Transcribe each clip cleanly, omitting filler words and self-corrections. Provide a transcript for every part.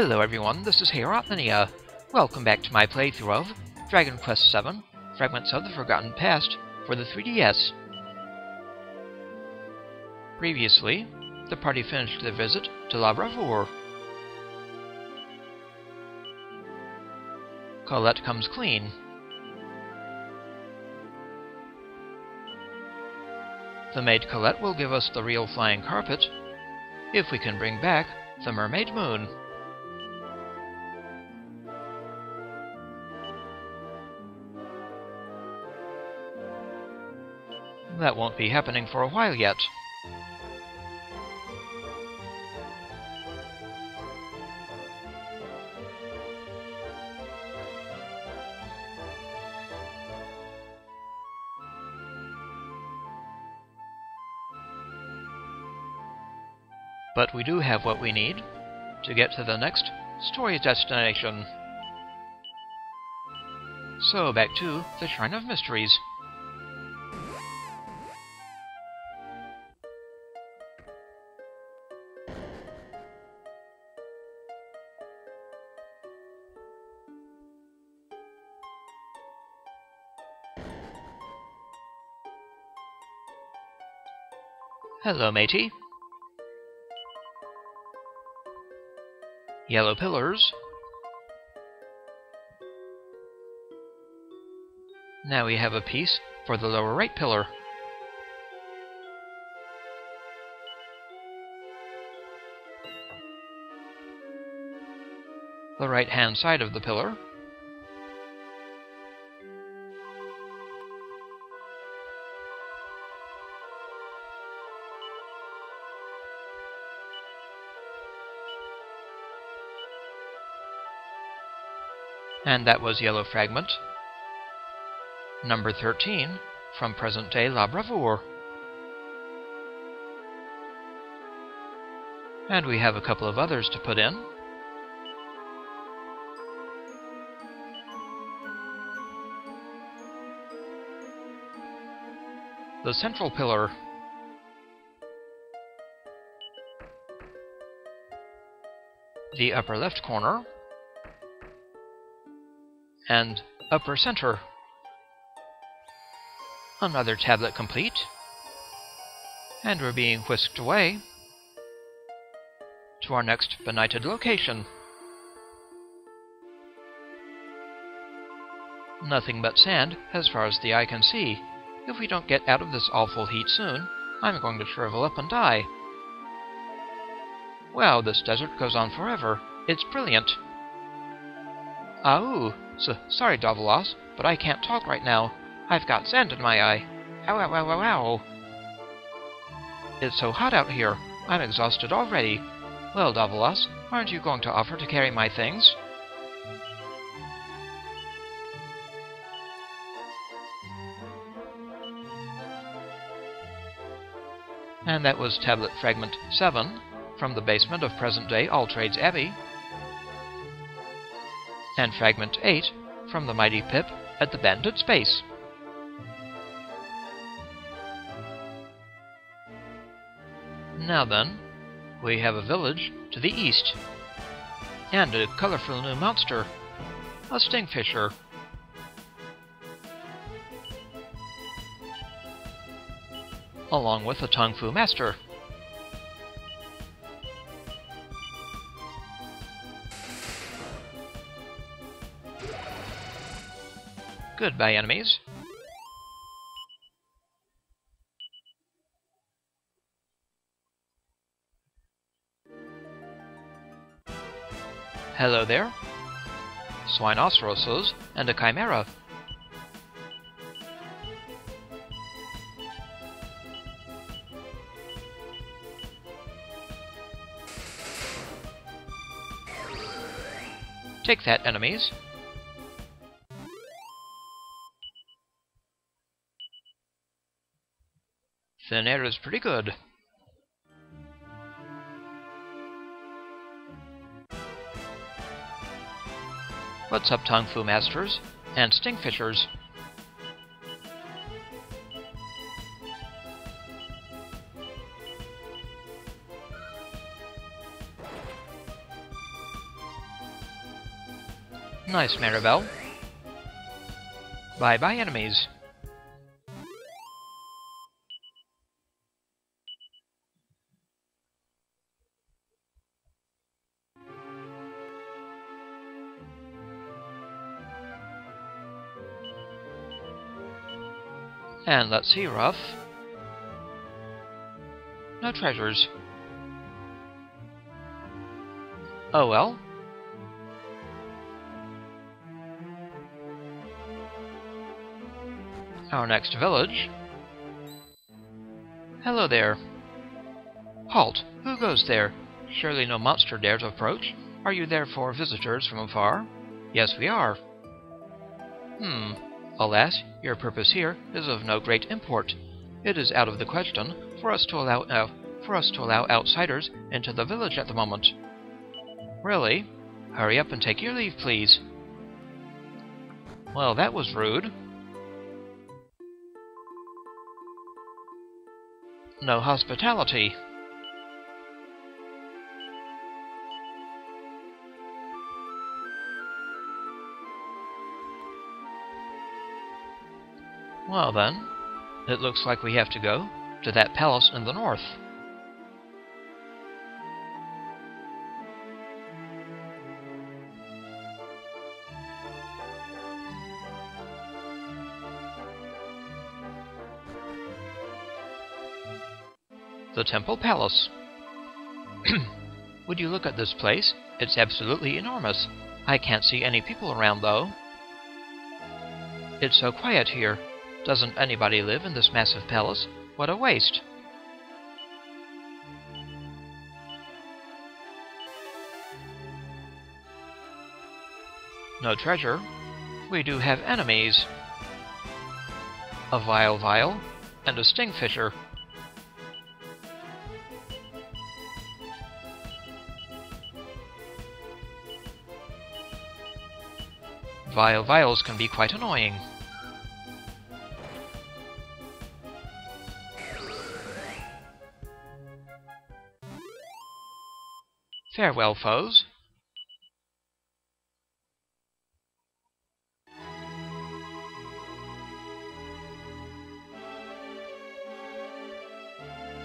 Hello everyone, this is Heorotmania. Welcome back to my playthrough of Dragon Quest VII, Fragments of the Forgotten Past for the 3DS. Previously, the party finished their visit to La Bravoure. Colette comes clean. The maid Colette will give us the real flying carpet if we can bring back the Mermaid Moon. That won't be happening for a while yet. But we do have what we need to get to the next story destination. So back to the Shrine of Mysteries. Hello, matey. Yellow pillars. Now we have a piece for the lower right pillar. The right-hand side of the pillar. And that was Yellow Fragment, number 13, from present-day La Bravoure. And we have a couple of others to put in. The central pillar. The upper left corner. And upper center. Another tablet complete. And we're being whisked away to our next benighted location. Nothing but sand as far as the eye can see. If we don't get out of this awful heat soon, I'm going to shrivel up and die. Wow, this desert goes on forever. It's brilliant. Ahoo! Sorry, Davalos, but I can't talk right now. I've got sand in my eye. Ow, ow, ow, ow, ow. It's so hot out here. I'm exhausted already. Well, Davalos, aren't you going to offer to carry my things? And that was Tablet Fragment 7, from the basement of present-day Alltrades Abbey. And Fragment 8 from the Mighty Pip at the Bandits Base. Now then, we have a village to the east, and a colorful new monster, a stingfisher. Along with a Tung Fu master. Goodbye, enemies. Hello there. Swinoceroses and a chimera. Take that, enemies. Thin air is pretty good. What's up, Tung Fu Masters and Stingfishers? Nice, Maribel. Bye-bye, enemies. And let's see, Ruff. No treasures. Oh well. Our next village. Hello there. Halt! Who goes there? Surely no monster dares approach? Are you therefore visitors from afar? Yes, we are. Alas, your purpose here is of no great import. It is out of the question for us to allow outsiders into the village at the moment. Really? Hurry up and take your leave, please. Well, that was rude. No hospitality. Well then, it looks like we have to go to that palace in the north. The Temple Palace. Would you look at this place? It's absolutely enormous. I can't see any people around, though. It's so quiet here. Doesn't anybody live in this massive palace? What a waste. No treasure. We do have enemies. A Vile and a Stingfisher. Viles can be quite annoying. Farewell, foes.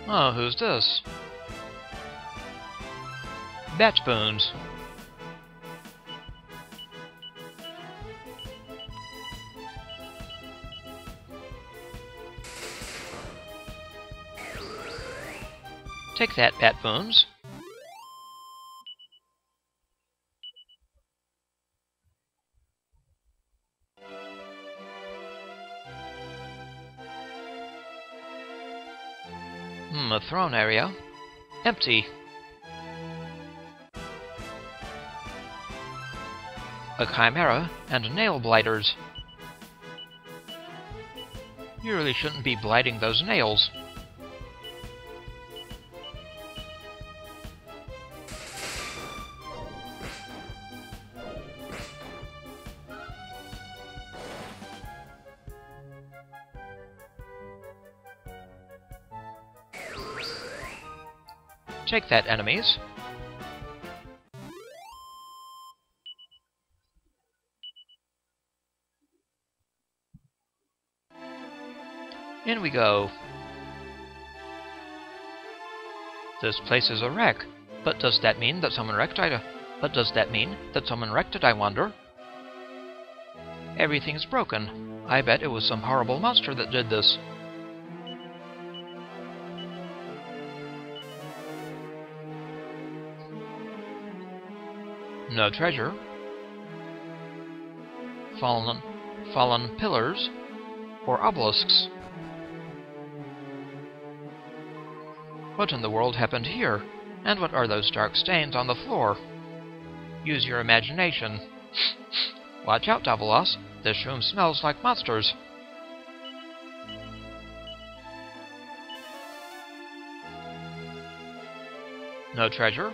Oh, who's this? Bat Boons. Take that, Bat Boons. A throne area. Empty. A Chimera and nail blighters. You really shouldn't be blighting those nails. Take that, enemies. In we go. This place is a wreck. But does that mean that someone wrecked it? I wonder? Everything's broken. I bet it was some horrible monster that did this. No treasure. Fallen pillars or obelisks. What in the world happened here? And what are those dark stains on the floor? Use your imagination. Watch out, Davos. This room smells like monsters. No treasure.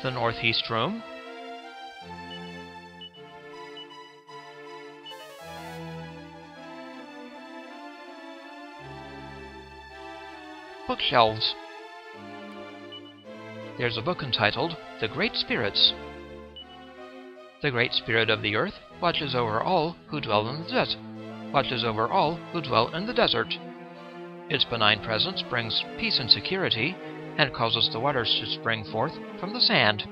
The northeast room. Bookshelves. There's a book entitled The Great Spirits. The Great Spirit of the Earth watches over all who dwell in the desert. Its benign presence brings peace and security, and causes the waters to spring forth from the sand.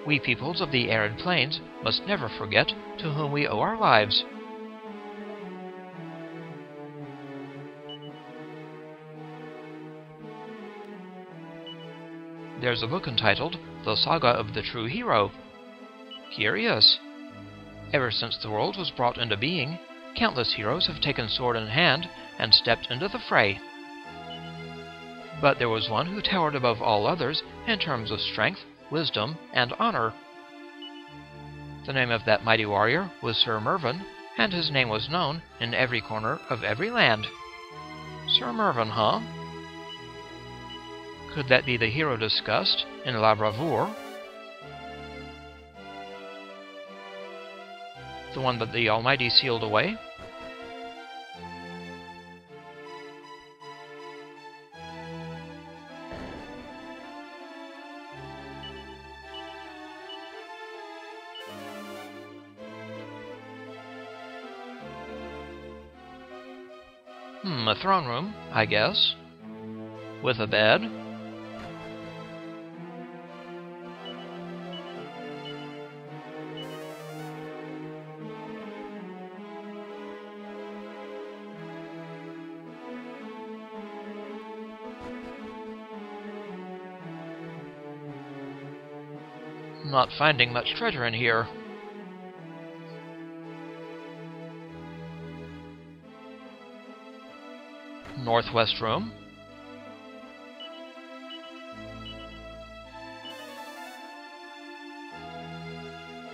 We peoples of the arid plains must never forget to whom we owe our lives. There's a book entitled The Saga of the True Hero. Curious. Ever since the world was brought into being, countless heroes have taken sword in hand and stepped into the fray. But there was one who towered above all others in terms of strength, wisdom, and honor. The name of that mighty warrior was Sir Mervyn, and his name was known in every corner of every land. Sir Mervyn, huh? Could that be the hero discussed in La Bravoure? The one that the Almighty sealed away? A throne room, I guess. With a bed. Not finding much treasure in here. Northwest room.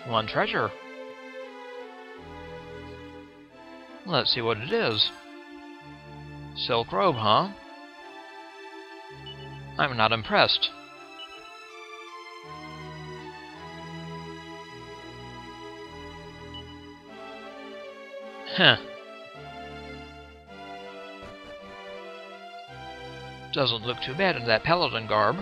One treasure. Let's see what it is. Silk robe, huh? I'm not impressed. Heh. Doesn't look too bad in that paladin garb.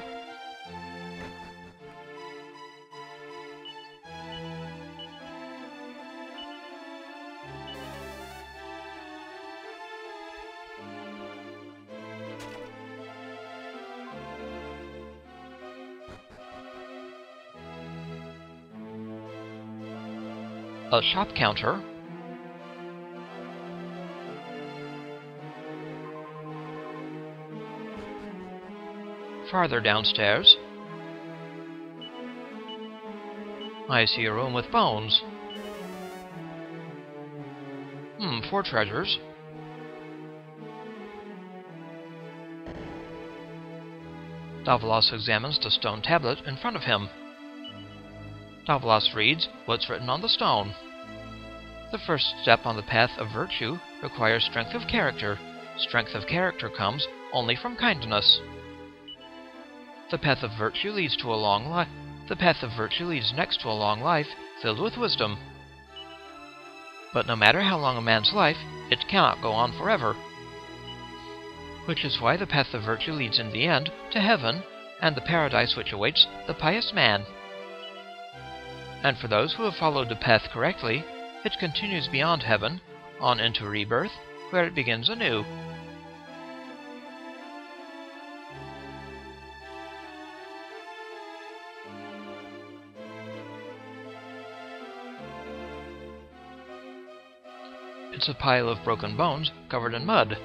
A shop counter. Farther downstairs, I see a room with bones. 4 treasures. Davos examines the stone tablet in front of him. Davos reads what's written on the stone. The first step on the path of virtue requires strength of character. Strength of character comes only from kindness. The path of virtue leads to a long life. The path of virtue leads next to a long life filled with wisdom. But no matter how long a man's life, it cannot go on forever. Which is why the path of virtue leads in the end to heaven and the paradise which awaits the pious man. And for those who have followed the path correctly, it continues beyond heaven, on into rebirth, where it begins anew. It's a pile of broken bones covered in mud.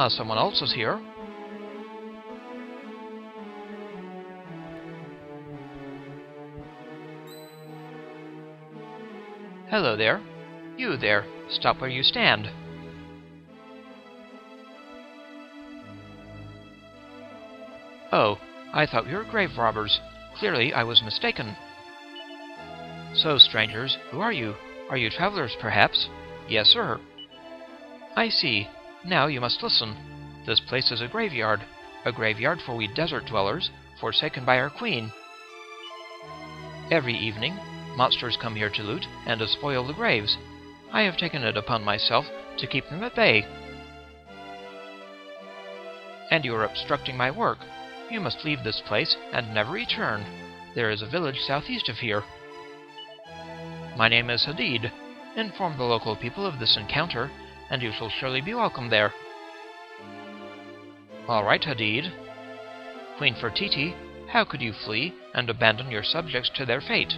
Someone else is here. Hello there. You there. Stop where you stand. Oh, I thought we were grave robbers. Clearly I was mistaken. So, strangers, who are you? Are you travelers, perhaps? Yes, sir. I see. Now you must listen. This place is a graveyard for we desert dwellers, forsaken by our queen. Every evening, monsters come here to loot and to spoil the graves. I have taken it upon myself to keep them at bay. And you are obstructing my work. You must leave this place and never return. There is a village southeast of here. My name is Hadid. Inform the local people of this encounter, and you shall surely be welcome there. All right, Hadid. Queen Fertiti, how could you flee and abandon your subjects to their fate?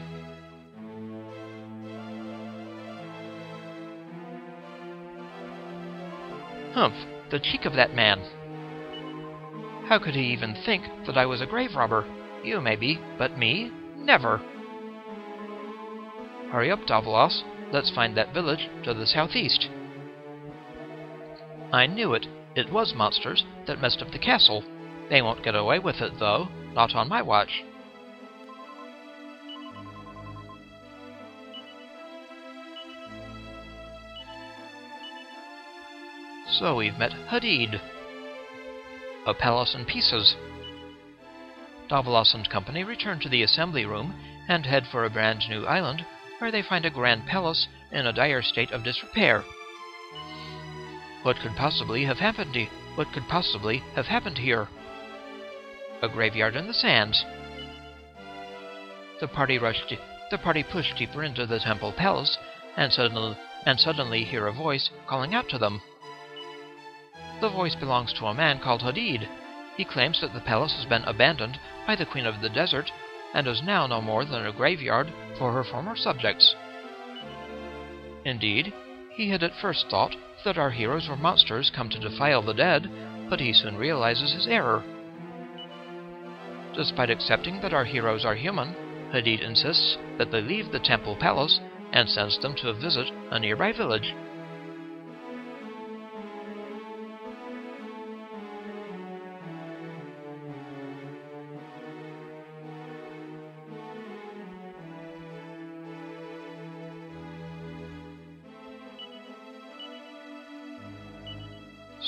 Humph, the cheek of that man! How could he even think that I was a grave robber? You, maybe, but me? Never! Hurry up, Davlos. Let's find that village to the southeast. I knew it. It was monsters that messed up the castle. They won't get away with it, though. Not on my watch. So we've met Hadid. A palace in pieces. Davlos and company return to the assembly room and head for a brand new island where they find a grand palace in a dire state of disrepair. What could possibly have happened here? A graveyard in the sands. The party pushed deeper into the temple palace and suddenly hear a voice calling out to them. The voice belongs to a man called Hadid. He claims that the palace has been abandoned by the Queen of the Desert and is now no more than a graveyard for her former subjects. Indeed, he had at first thought that our heroes were monsters come to defile the dead, but he soon realizes his error. Despite accepting that our heroes are human, Hadid insists that they leave the temple palace and sends them to visit a nearby village.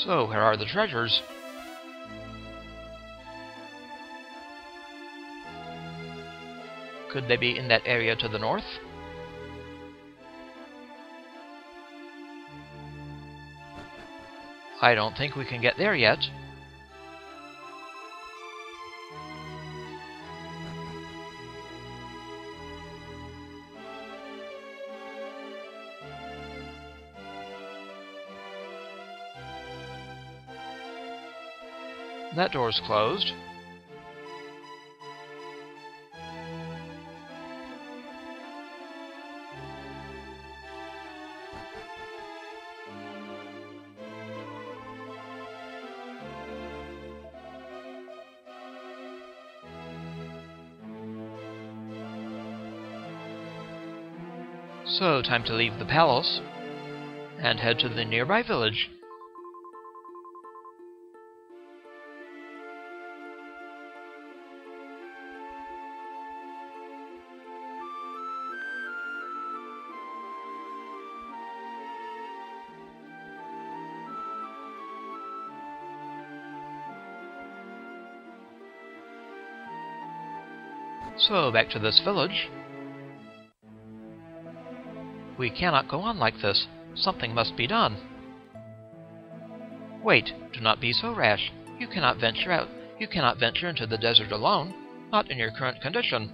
So, where are the treasures? Could they be in that area to the north? I don't think we can get there yet. That door's closed. So, time to leave the palace and head to the nearby village. So, back to this village. We cannot go on like this. Something must be done. Wait, do not be so rash. You cannot venture out. You cannot venture into the desert alone, not in your current condition.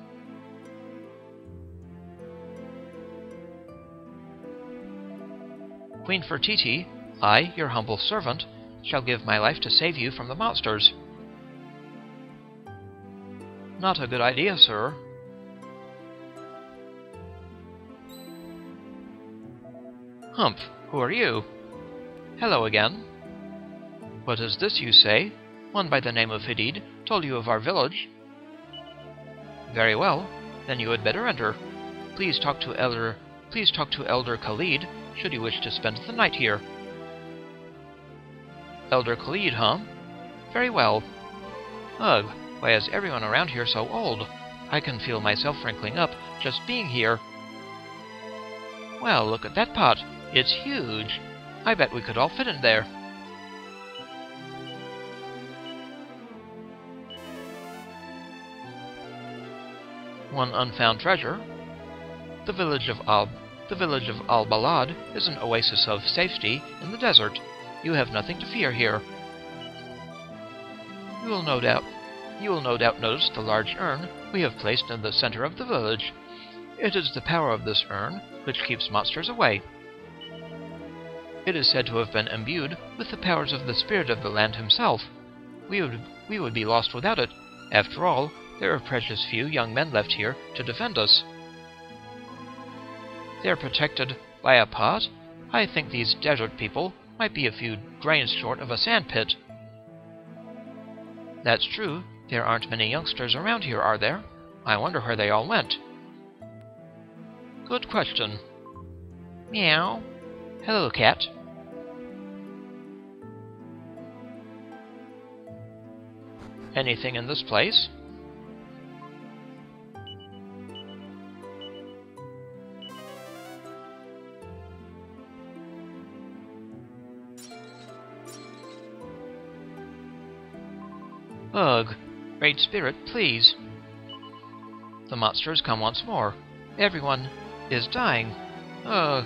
Queen Fertiti, I, your humble servant, shall give my life to save you from the monsters. Not a good idea, sir. Humph, who are you? Hello again. What is this you say? One by the name of Hadid told you of our village. Very well, then you had better enter. Please talk to Elder Khalid, should you wish to spend the night here. Elder Khalid, huh? Very well. Ugh, why is everyone around here so old? I can feel myself wrinkling up just being here. Well, look at that pot. It's huge. I bet we could all fit in there. One unfound treasure. The village of Al-Balad is an oasis of safety in the desert. You have nothing to fear here. You will no doubt notice the large urn we have placed in the center of the village. It is the power of this urn which keeps monsters away. It is said to have been imbued with the powers of the spirit of the land himself. We would be lost without it. After all, there are precious few young men left here to defend us. They are protected by a pot? I think these desert people might be a few grains short of a sandpit. That's true. There aren't many youngsters around here, are there? I wonder where they all went. Good question. Meow. Hello, cat. Anything in this place? Ugh. Great Spirit, please. The monsters come once more. Everyone is dying. Ugh.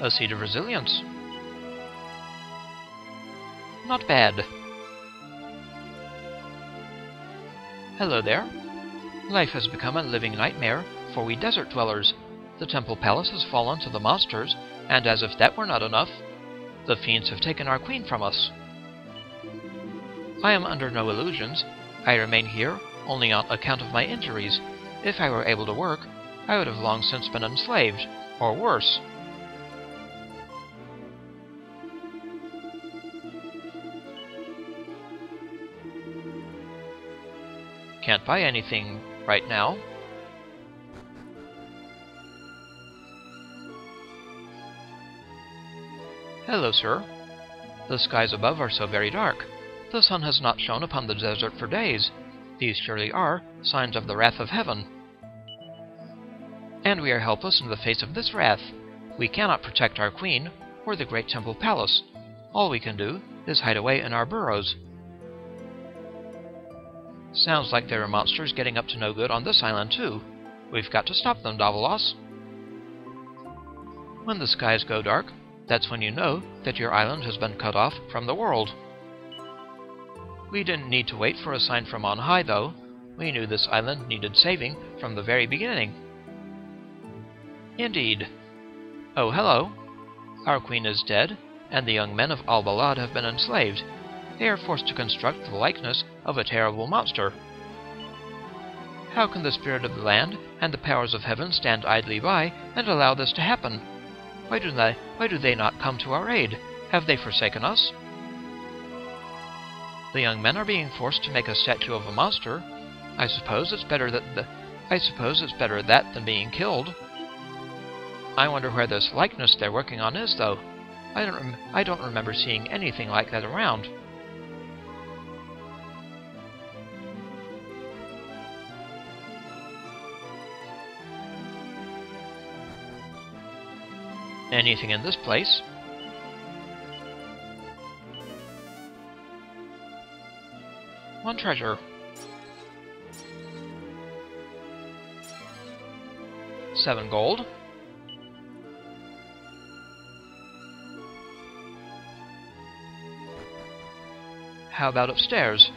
A seed of resilience. Not bad. Hello there. Life has become a living nightmare for we desert dwellers. The temple palace has fallen to the monsters, and as if that were not enough, the fiends have taken our queen from us. I am under no illusions. I remain here only on account of my injuries. If I were able to work, I would have long since been enslaved, or worse. Can't buy anything right now. Hello, sir. The skies above are so very dark. The sun has not shone upon the desert for days. These surely are signs of the wrath of heaven. And we are helpless in the face of this wrath. We cannot protect our queen or the great temple palace. All we can do is hide away in our burrows. Sounds like there are monsters getting up to no good on this island, too. We've got to stop them, Davalos. When the skies go dark, that's when you know that your island has been cut off from the world. We didn't need to wait for a sign from on high, though. We knew this island needed saving from the very beginning. Indeed. Oh, hello. Our queen is dead, and the young men of Al-Balad have been enslaved. They are forced to construct the likeness of a terrible monster. How can the spirit of the land and the powers of heaven stand idly by and allow this to happen? Why do they not come to our aid? Have they forsaken us? The young men are being forced to make a statue of a monster. I suppose it's better that than being killed. I wonder where this likeness they're working on is, though. I don't remember seeing anything like that around. Anything in this place? One treasure. 7 gold. How about upstairs?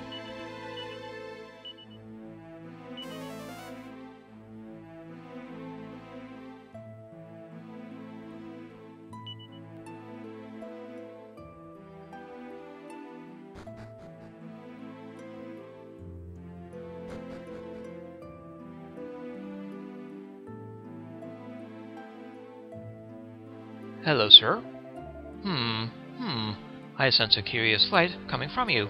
Hello, sir. I sense a curious light coming from you.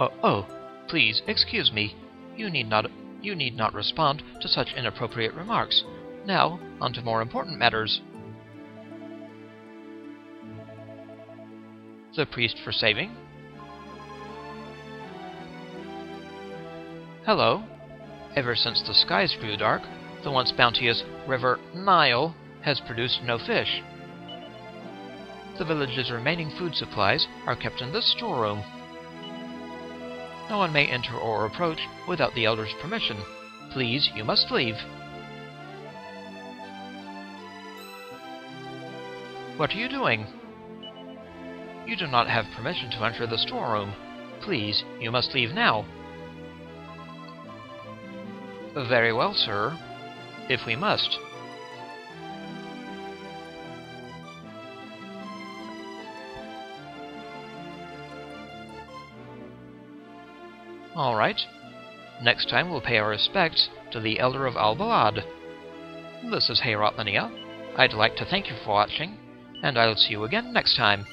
Oh, please, excuse me. You need not respond to such inappropriate remarks. Now, on to more important matters. The priest for saving. Hello. Ever since the skies grew dark, the once bounteous River Nile has produced no fish. The village's remaining food supplies are kept in this storeroom. No one may enter or approach without the elder's permission. Please, you must leave. What are you doing? You do not have permission to enter the storeroom. Please, you must leave now. Very well, sir. If we must. All right. Next time we'll pay our respects to the Elder of Al-Balad. This is Heorotmania. I'd like to thank you for watching, and I'll see you again next time.